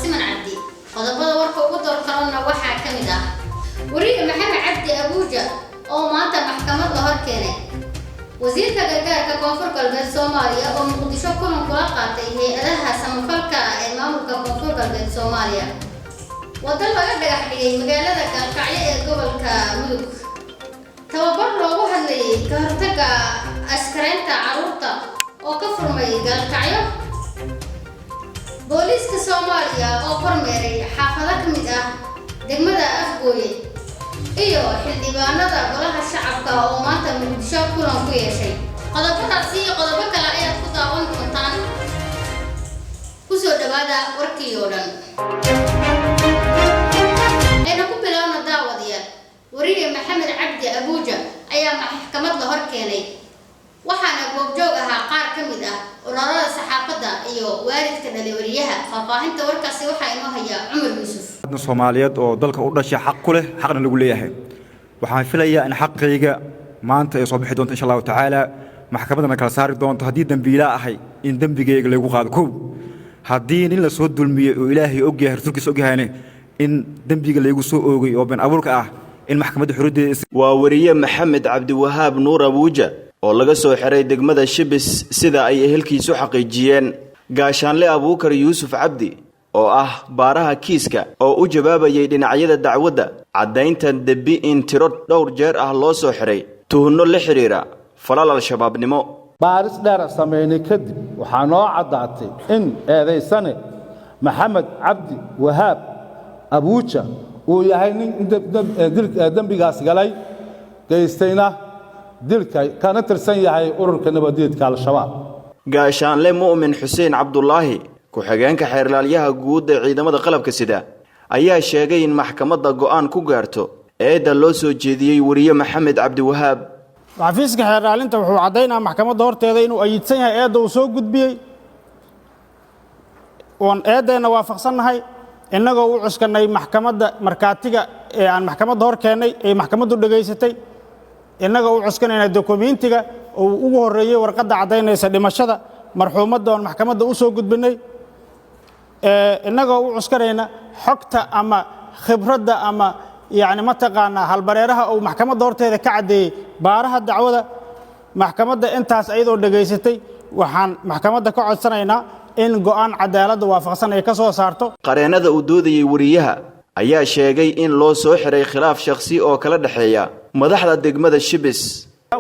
siman cabdi qodobada warka ugu doorkarana waxaa ka mid ah wariye maxamed cabdi abuuja oo maanta maxkamad la hor keenay wasiirka gargaarka koonfur galbeed Soomaaliya oo muqdisho kulan kula qaatay hay'adaha samafalka ee maamulka koonfur galbeed Soomaaliya wada laga dhagax dhigay magaalada Galkacyo ee gobolka Mudug tababar loogu hadlayay ka hortagga askaraynta carruurta oo ka furmay Galkacyo booliska Soomaaliya oo kormeeray xaafado ka mid ah degmada Afgooye iyo xildhibaanada golaha shacabka oo maanta muqdisho kulan ku yeeshay qodobadaasi iyo qodobo kale ayaad ku daawan doontaan ku soo dhawaada warkii oo dhan ayna ku bilaabno daawadayaal wariye maxamed cabdi abuuja ayaa maxkamad la hor keenay waxaana goobjoog ahaa qaar ka mid ah ururada saxaafadda iyo waalidka dhaliwariyaha faahfaahinta warkaasi waxaa inoo haya Cumar Yuusuf Soomaaliyeed oo dalka u dhashay xaq ku leh xaqna lagu leeyahay waxaan filayaa in xaqayga maanta ay soo bixi doonto insha Allah taala maxkamadana kala saari doonto hadii dambiila ahay in dambigayga lagu qaado koob hadii in la soo dulmiyay oo Ilaahay og yahay rasuulkiisa og yahay in dambiga lagu soo oogay oo been abuurka ah in maxkamadda xuruudeeda waa wariye Maxamed Cabdi Wahaab Nuur Abuuja oo laga soo xiray degmada Shibis sida ay ehelkiisu xaqiijiyeen gaashaanle Abuukar Yuusuf Cabdi oo ah baaraha kiiska oo u jawaabayay dhinacyada dacwadda cadaynta dambi in tiro dhowr jeer ah loo soo xiray tuhno la xiriira falal al-shabaabnimo baaris dheer sameeyay kadib waxaa noo cadaatay in eedeysane Maxamed Cabdi Wahaab Abuuja uu yahay nin dambigaas galay geystayna dilka kana tirsan yahay ururka nabadeedka al-shabaab gaashaanle Muumin Xuseen Cabdullaahi ku-xigeenka xeerlaalyaha guud ee ciidamada qalabka sida ayaa sheegay in maxkamadda go'aan ku gaarto eeda loo soo jeediyay wariye Maxamed Cabdi Wahaab xafiiska xeerlaalinta wuxuu cadeynaa maxkamadda horteeda inuu ayidsan yahay eeda uu soo gudbiyay oo eedeena waafaqsanahay inagoo u cuskanay maxkamadda markaatiga ee aan maxkamadda hor keenay ee maxkamaddu dhageysatay inagoo u cuskanayna dokumentiga oo ugu horeeyay warqadda cadeynaysa dhimashada marxuumadda oo maxkamadda u soo gudbinay inagoo u cuskanayna xogta ama khibradda ama yaani ma taqaana halbareeraha oo maxkamadda horteeda ka cadeeyay baaraha dacwada maxkamadda intaas ayadoo dhageysatay waxaan maxkamadda ka codsanaynaa in go'aan cadaalad waafaqsan ay ka soo saarto qareenada uu doodayay wariyaha ayaa sheegay in loo soo xiray khilaaf shakhsi oo kala dhaxeeya madaxda degmada Shibis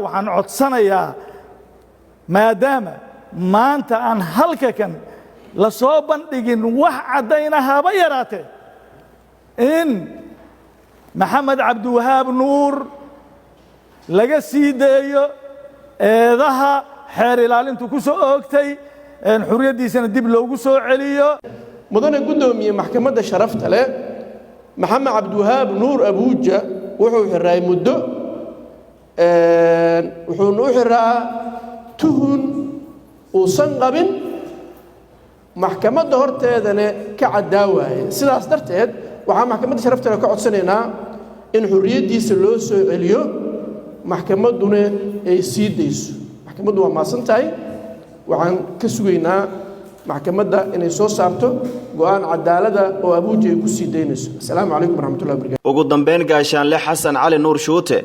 waxaan codsanayaa maadaama maanta aan halka kan la soo bandhigin wax cadaynahaaba yaraatee in Maxamed Cabdi Wahaab Nuur laga sii deeyo eedaha xeer ilaalintu ku soo oogtay xuriyadiisana dib loogu soo celiyo mudane gudoomiye maxkamadda sharafta leh Maxamed Cabdi Wahaab Nuur Abuuja wuxuu xiray muddo wuxuu u xiraa tuhun uusan qabin maxkamadda horteedana ka cadaawaayay sidaas darteed waxaa maxkamadda sharafta leh ka codsanaynaa in xuriyadiisa loo soo celiyo maxkamadduna ay sii dayso maxkamaddu waa maasan tahay waxaan ka sugaynaa maxkamadda inay soo saarto go'aan cadaalada oo Abuuja ay ku sii daynayso assalaamu calaykum waraxmatullahi wabarakaatuh ugu dambeyn gaashaanle Xasan Cali Nuur Shuute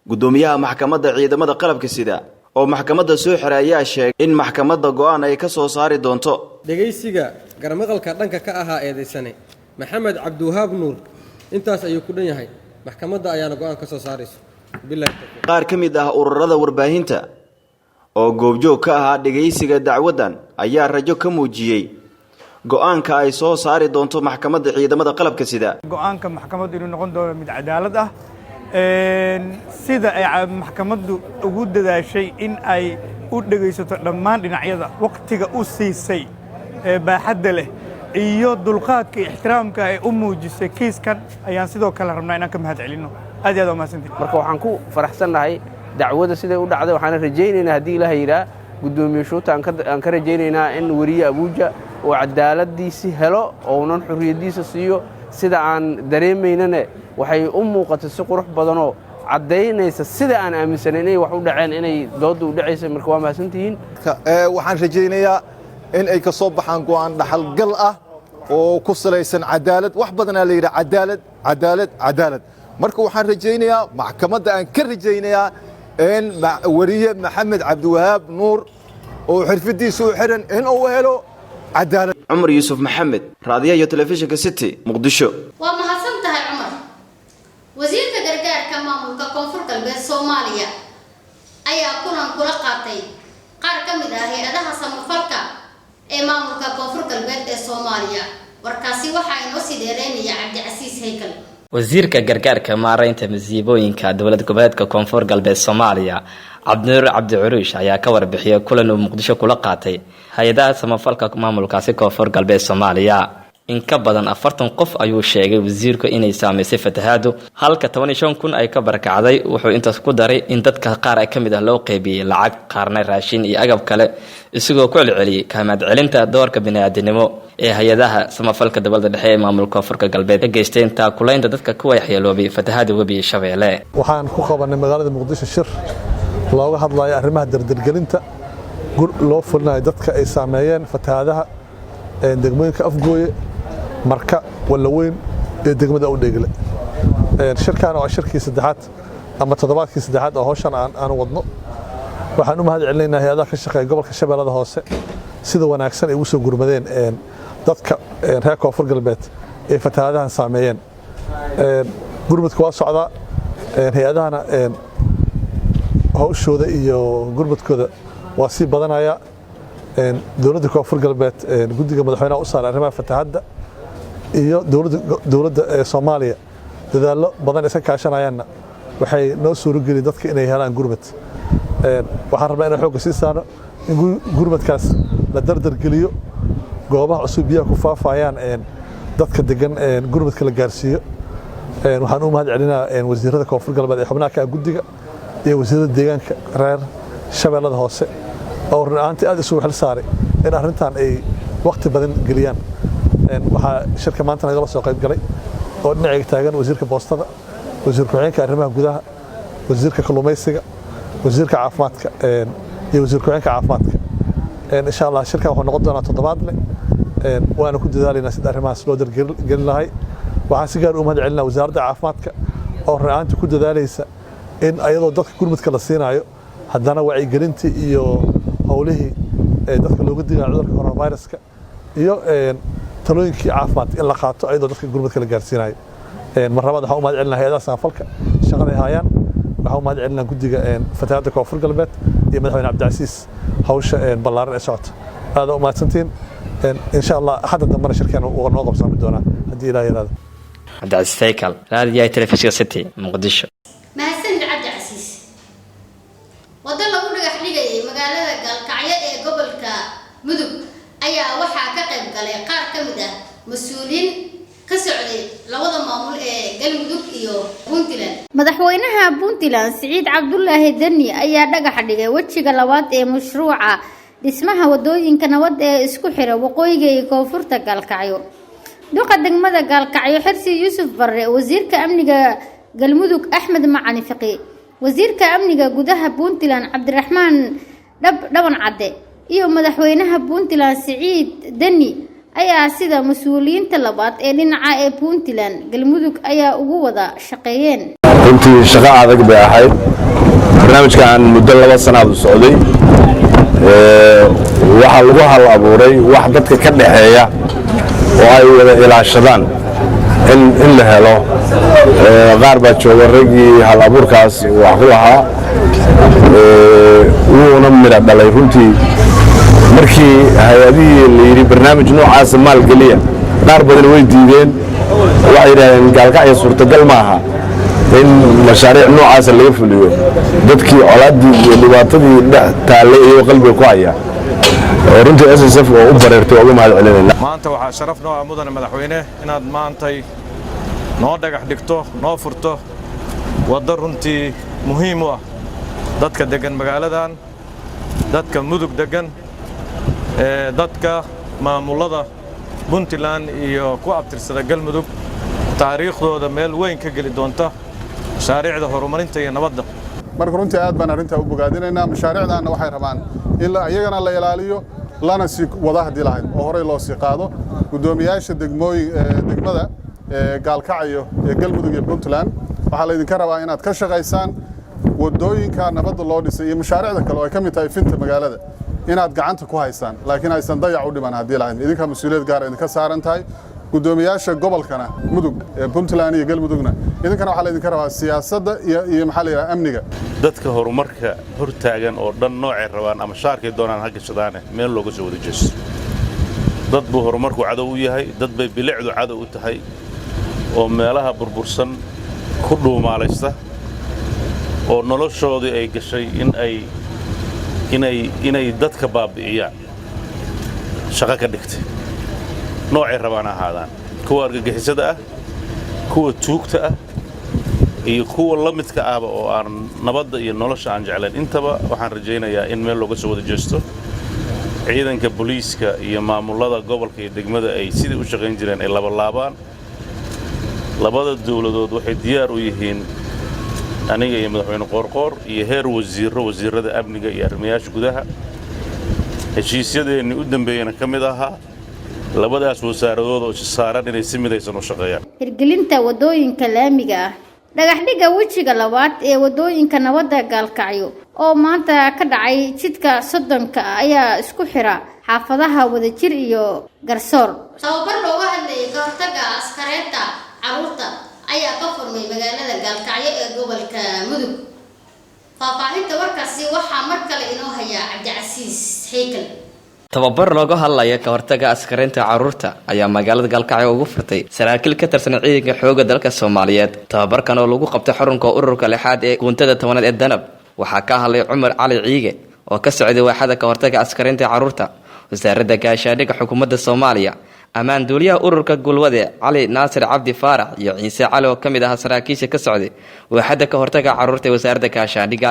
gudoomiyaha maxkamadda ciidamada qalabka sida oo maxkamadda soo xiray ayaa sheegay in maxkamadda go'aan ay ka soo saari doonto dhageysiga garmaqalka dhanka ka ahaa eedeysane Maxamed Cabdi Wahaab Nuur intaas ayuu ku dhan yahay maxkamadda ayaana go'aan ka soo saarayso billahi qaar ka mid ah ururada warbaahinta oo goobjoog ka ahaa dhageysiga dacwadan ayaa rajo ka muujiyay go'aanka ay soo saari doonto maxkamadda ciidamada qalabka sida go'aanka maxkamaddu inuu noqon doono mid cadaalad ah sida ay maxkamaddu ugu dadaashay in ay u dhageysato dhammaan dhinacyada waqtiga u siisay baaxadda leh iyo dulqaadka iyo ixtiraamka ay u muujisay kiiskan ayaan sidoo kale rabnaa inaan ka mahad celino aad iyo aad u mahadsantihiin marka waxaan ku faraxsanahay dacwada siday u dhacday waxaan rajaynaynaa hadii Ilaahay yiraahdo gudoomiye Shuute aan ka rajaynaynaa in wariye Abuuja oo cadaaladiisi helo oo unan xuriyadiisa siiyo sida aan dareemaynana waxay u muuqatay si qurux badan oo cadeynaysa sida aan aaminsanay inay wax u dhaceen inay doodu u dhaceysay marka waa mahadsantihiin waxaan rajaynayaa in ay ka soo baxaan go'aan dhaxal gal ah oo ku salaysan cadaalad wax badanaa la yidhaha cadaalad cadaalad cadaalad marka waxaan rajaynayaa maxkamadda aan ka rajaynayaa in wariye maxamed cabdiwahaab nuur oo xirfadiisu u xiran in uu helo cadaalad. Cumar Yuusuf Maxamed, raadiyaha iyo telefishinka City, Muqdisho. waa mahadsan tahay Cumar. wasiirka gargaarka maamulka koonfur galbeed Soomaaliya ayaa kulan kula qaatay qaar ka mid ah hay'adaha samafalka ee maamulka koonfur galbeed ee Soomaaliya. warkaasi waxa inoo sii dheereynaya Cabdicasiis Heykal. wasiirka gargaarka maareynta masiibooyinka dowlad goboleedka koonfur galbeed Soomaaliya Cabdinuur Cabdi Curuush ayaa ka warbixiyay kulan uu Muqdisho kula qaatay hay'adaha samafalka maamulkaasi koonfur galbeed Soomaaliya. in ka badan 40 qof ayuu sheegay wasiirku inay saameysay fatahaadu halka 15,000 ay ka barakacday. wuxuu intaas ku daray in dadka qaar ay kamid ah loo qaybiyay lacag qaarna raashin iyo agab kale isagoo ku celceliyay kaamad celinta doorka bini'aadanimo ee hay'adaha samafalka dowladda dhexe ee maamulka koonfur galbeed ka geysteen taakulaynta dadka ku waxyeeloobay fatahaada webiga Shabeelle. waxaan ku qabanay magaalada Muqdisho shir looga hadlayo arrimaha dardargelinta loo fulinayo dadka ay saameeyeen fatahaadaha degmooyinka Afgooye marka walaweyn ee degmada u dheegle. shirkan oo shirkii saddexaad ama toddobaadkii saddexaad oo hawshan aan wadno waxaan u mahad celinaynaa hay'adaha ka shaqeeya gobolka Shabeellada Hoose sida wanaagsan ay u soo gurmadeen dadka reer koonfur galbeed ee fatahaadahan saameeyeen. gurmadku waa socdaa hay'adahana hawshooda iyo gurmadkooda waa sii badanaya. dowladda koonfur galbeed guddiga madaxweynaha u saaray arrimaha fatahaadda iyo dowladda Soomaaliya dadaallo badan iska kaashanayaanna waxay noo suurageliyeen dadka inay helaan gurmad. waxaan rabnaa inaan xoogga sii saarno in gurmadkaas la dardargeliyo goobaha cusub biyaha ku faafayaan dadka degan gurmadka la gaarsiiyo. waxaan u mahad celinayaa wasiirada koonfur galbeed ee xubnaha ka guddiga iyo wasiirada deegaanka reer Shabeellada Hoose oo runtii aad isugu xil saaray in arrintan ay waqti badan geliyaan. waxaa shirka maanta naga soo qayb galay oo dhinaciga taagan wasiirka boostada, wasiir ku-xigeenka arrimaha gudaha, wasiirka kalluumaysiga, wasiirka caafimaadka iyo wasiir ku-xigeenka caafimaadka. insha Allah shirkan wuxuu noqon doonaa toddobaadle waana ku dadaalaynaa sida arrimahaas loo dargelin lahay. waxaan si gaar u mahad celinaa wasaaradda caafimaadka oo runtii ku dadaalaysa in ayadoo dadka gurmadka la siinayo haddana wacyigelintii iyo howlihii dadka looga digayo cudurka coronaviruska iyo talooyinkii caafimaad in la qaato ayadoo dadka gurmadka la gaarsiinayo. mar labaad waxaan u mahad celinaa hay'adaha samafalka shaqada ay hayaan. waxaan u mahad celinaa guddiga fatahaadda koonfur galbeed iyo madaxweyne Cabdicasiis hawsha ballaaran ee socota. aad u mahadsantiin. insha Allah hadda dambana shirkan uu noo qabsami doonaa haddii Ilaahay yiraahdo. Cabdicasiis Heykal, raadiyaha telefishinka City, Muqdisho. mahadsan Cabdicasiis. wada lagu dhagax dhigay magaalada Galkacyo ee gobolka Mudug ayaa waxaa ka qayb galay qaar ka mid ah mas'uuliin ka socday labada maamul ee Galmudug iyo Puntland. madaxweynaha Puntland Siciid Cabdullaahi Dani ayaa dhagax dhigay wajiga labaad ee mashruuca dhismaha wadooyinka nabad ee isku xira waqooyiga iyo koonfurta Galkacyo. duqa degmada Galkacyo Xirsi Yuusuf Barre, wasiirka amniga Galmudug Axmed Macani Fiqi, wasiirka amniga gudaha Puntland Cabdiraxmaan Dhaban Cadde iyo madaxweynaha Puntland Siciid Dani ayaa sida mas'uuliyiinta labaad ee dhinaca ee Puntland Galmudug ayaa ugu wada shaqeeyeen. runtii shaqo adag bay ahayd. barnaamijkan muddo 2 sano u socday. waxa lagu hal abuuray wax dadka ka dhaxeeya oo ay wada ilaashadaan in la helo. qaar baa jooga ragii hal abuurkaas wax ku lahaa wuuna mira dhalay. runtii markii hay'adihii la yiri barnaamij noocaas maal galiya qaar badan way diideen. waxay yiraahdeen Galkacyo suurtagal ma aha in mashaariic noocaas laga fuliyo. dadkii colaadii iyo dhibaatadii taalay iyo qalbiga ku haya runtii SSF oo u bareertay ugu mahad celinayna. maanta waxaa sharaf noo ah mudane madaxweyne inaad maantay noo dhagax dhigto noo furto waddo runtii muhiim u ah dadka degan magaaladan, dadka Mudug degan, dadka maamulada Puntland iyo ku abtirsada Galmudug taariikhdooda meel weyn ka geli doonta mashaariicda horumarinta iyo nabadda. marka runtii aad baan arrinta u bogaadinaynaa. mashaariicdaana waxay rabaan in iyagana la ilaaliyo lana sii wada haddii lahayd oo horey loo sii qaado guddoomiyaasha degmada gaalkacyo ee galmudug iyo puntland waxaa laydinka rabaa inaad ka shaqaysaan wadooyinka nabadda loo dhisay iyo mashaariicda kale oo ay ka mid tahay finta magaalada inaad gacanta ku haysaan laakiin aysan dayac u dhiman haddii lahayd idinka mas-uuliyad gaar idinka saaran tahay guddoomiyaasha gobolkana mudug ee puntland iyo galmudugna idinkana waxaa laydinka rabaa siyaasadda iyo maxaa la yidhaha amniga dadka horumarka hortaagan oo dhan noocay rabaan ama shaarkay doonaan ha gashadaane meel looga soo wada jeesto dad buu horumarku cadow u yahay dad bay bilicdu cadow u tahay oo meelaha burbursan ku dhuumaalaysta oo noloshoodii ay gashay inay dadka baabi'iyaan shaqo ka dhigtay noocay rabaan ahaadaan kuwa argagixisada ah kuwa tuugta ah iyo kuwa la midka ahba oo aan nabadda iyo nolosha aan jeclayn intaba waxaan rajaynayaa in meel looga soo wada jeesto ciidanka booliiska iyo maamulada gobolka iyo degmada ay sidii u shaqayn jireen ay labalaabaan labada dawladood waxay diyaar u yihiin aniga iyo madaxweyne qoorqoor iyo heer wasiirrada amniga iyo arrimayaasha gudaha heshiisyadeennii u dambeeyana ka mid ahaa labadaas wasaaradood oo saaran inay si midaysan u shaqeeyaan hirgelinta wadooyinka laamiga ah dhagaxdhiga wejiga labaad ee wadooyinka nabadda gaalkacyo oo maanta ka dhacay jidka soddonka ayaa isku xira xaafadaha wadajir iyo garsoor tababar looga hadlayay ka hortagga askareedda carruurta ayaa ka furmay magaalada gaalkacyo ee gobolka mudug faahfaahinta warkaasi waxaa mar kale inoo haya cabdicasiis heykal tababar looga hadlaya ka hortagga askarinta carruurta ayaa magaalada gaalkacyo ugu furtay saraakiil ka tirsan ciidanka xoogga dalka Soomaaliyeed tababarkan oo lagu qabtay xarunka ururka lixaad ee guuntada 10 ee Danab waxaa ka hadlay Cumar Cali Ciige oo ka socday waaxda ka hortagga askarinta carruurta wasaaradda gaashaandhigga xukuumadda Soomaaliya amaan duuliyaha ururka gulwade Cali Naasir Cabdi Faarax iyo Ciise Cali oo kamid ah saraakiisha ka socday waaxda ka hortagga carruurta ee wasaaradda gaashaandhigga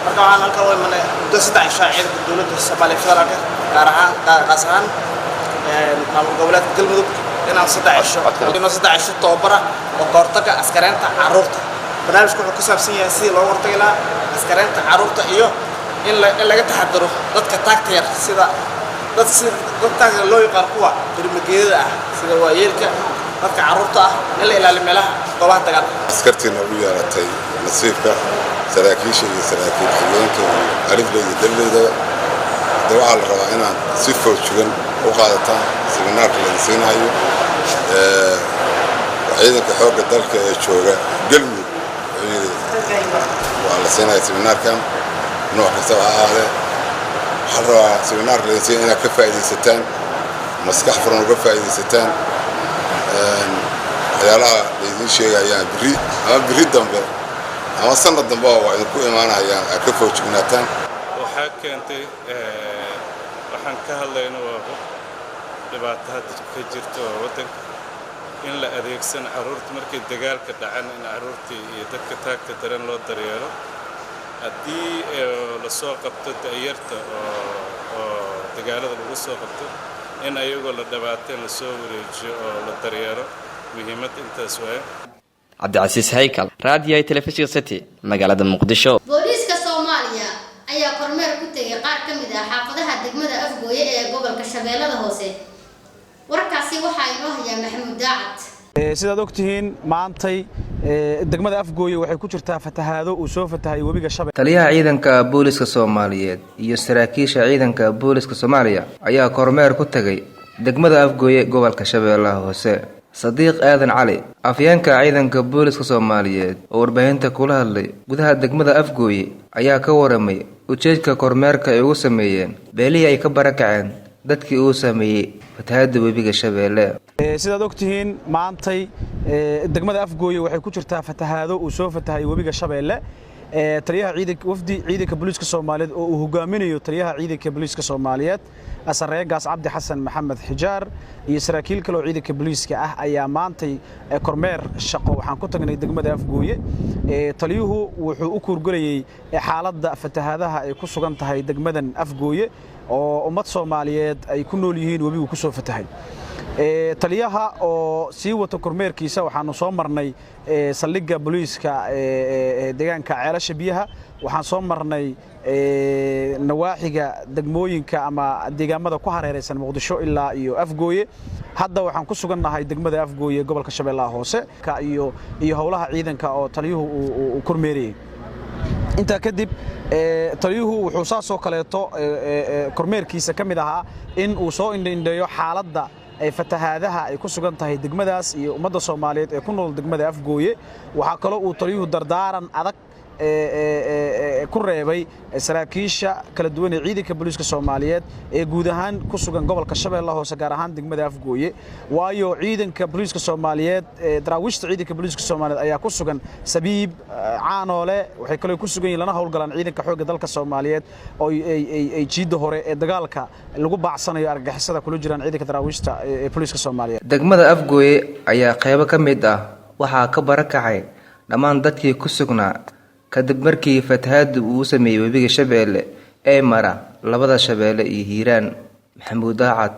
marka waxaan halka way manay muddo 3 shaaciir dawladda Soomaaliya federaalka gaar ahaan maamul goboleedka galmudug inaan 3 cisho tababara oo ka hortagga askareenta carruurta barnaamijku wuxuu ku saabsan yahay sidii looga hortagi lahaa askareenta carruurta iyo in laga taxadaro dadka taagta yar sida dadka loo yaqaan kuwa dirmageedada ah sida waayeelka dadka carruurta ah in la ilaaliyo meelaha goobaha dagaalka askartiina ugu yeelatay nasiibka saraakiisha iyo saraakiil xigeenka iyo alifda iyo dalleyda waxaa la rabaa inaan si foojigan u qaadataan siminaarka laga siinayo ciidanka xoogga dalka ee jooga galmudug waa la siinaya siminaarkan nooc kastaba ha ahaadee waxaa la rabaa siminaarka laga siina inaad ka faa'iidaysataan maskax furan uga faa'iidaysataan waxyaalaha laydiin sheegayaan biri dambe ama sanad dambe waa idinku imaanayaan aad ka foojignaataan waxaa keentay waxaan ka hadlayno waa dhibaato hadda ka jirta oo waddanka in la adeegsan carruurta markay dagaalka dhacan in carruurtii iyo dadka taagta daran loo daryeelo haddii la soo qabto da'yarta oo dagaalada lagu soo qabto in ayagoo la dhibaateen la soo wareejiyo oo la daryeelo muhiimad intaas waaye cabdicasiis heykal raadiyaha telefishinka city magaalada muqdisho booliiska Soomaaliya ayaa kormeer ku tagay qaar ka mid ah xaafadaha degmada Afgooye ee gobolka Shabeellada Hoose warkaasi waxa inoo haya Maxamuud Daacad sidaad ogtihiin maantay degmada Afgooye waxay ku jirtaa fatahaado uu soo fatahay webiga Shabeelle taliyaha ciidanka booliiska Soomaaliyeed iyo saraakiisha ciidanka booliiska Soomaaliya ayaa kormeer ku tagay degmada Afgooye gobolka Shabeellaha Hoose Sadiiq Aadan Cali afyeenka ciidanka booliiska Soomaaliyeed oo warbaahinta kula hadlay gudaha degmada Afgooye ayaa ka waramay ujeedka kormeerka ay ugu sameeyeen beelihii ay ka barakaceen dadkii uu sameeyay fatahaada webiga Shabeelle sidaad ogtihiin maantay degmada Afgooye waxay ku jirtaa fatahaado uu soo fatahay webiga Shabeelle taliyaha ciidanka booliiska Soomaaliyeed oo uu hogaaminayo taliyaha ciidanka booliiska Soomaaliyeed Asreegaas Cabdi Xasan Maxamed Xijaar iyo saraakiil kale oo ciidanka booliiska ah ayaa maantay kormeer shaqo waxaan ku tagnay degmada Afgooye taliyuhu wuxuu u kuurgalayay xaaladda fatahaadaha ay ku sugan tahay degmadan Afgooye oo ummad Soomaaliyeed ay ku nool yihiin webigu ku soo fatahay taliyaha oo sii wata kormeerkiisa waxaanu soo marnay saldhigga booliiska deegaanka ceelasha biyaha waxaan soo marnay nawaaxiga degmooyinka ama deegaamada ku hareeraysan Muqdisho ilaa iyo Afgooye hadda waxaan ku sugannahay degmada Afgooye gobolka Shabeellaha Hoose iyo howlaha ciidanka oo taliyuhu uu kormeeriyay inta kadib taliyuhu wuxuu saasoo kaleeto kormeerkiisa kamid ahaa in uu soo indheeyo xaaladda ay fatahaadaha ay ku sugan tahay degmadaas iyo ummadda Soomaaliyeed ee ku nool degmada Afgooye waxa kale oo taliyuhu dardaaran adag ku reebay saraakiisha kala duwan ee ciidanka booliiska Soomaaliyeed ee guud ahaan ku sugan gobolka Shabeellaha Hoose gaar ahaan degmada Afgooye waayo ciidanka booliiska Soomaaliyeed daraawiishta ciidanka booliiska Soomaaliyeed ayaa ku sugan Sabiib Caanoole waxay kale ku sugan yihiin lana howlgalaan ciidanka xoogga dalka Soomaaliyeed oo ay jiida hore ee dagaalka lagu baacsanayo argagixisada kula jiraan ciidanka daraawiishta ee booliiska Soomaaliyeed degmada Afgooye ayaa qayb ka mid ah waxa ka barakacay dhammaan dadkii ku sugnaa kadib markii fatahaadu uu sameeyay webiga Shabeelle ee mara labada Shabeelle iyo Hiiraan Maxamuud Daacad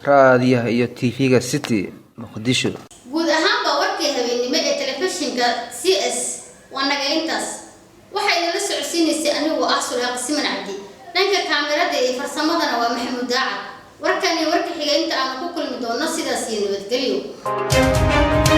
raadiyaha iyo TV-ga City Muqdisho guud ahaanba warkii habeenimo ee telefishinka CS wanaga intaas waxa ay la socodsiinaysay anigu Suleeq Siman Cabdi dhanka kaamirada iyo farsamadana waa Maxamuud Daacad warkani warka xiga inta aan ku kulmi doono sidaas iyo nabadgelyo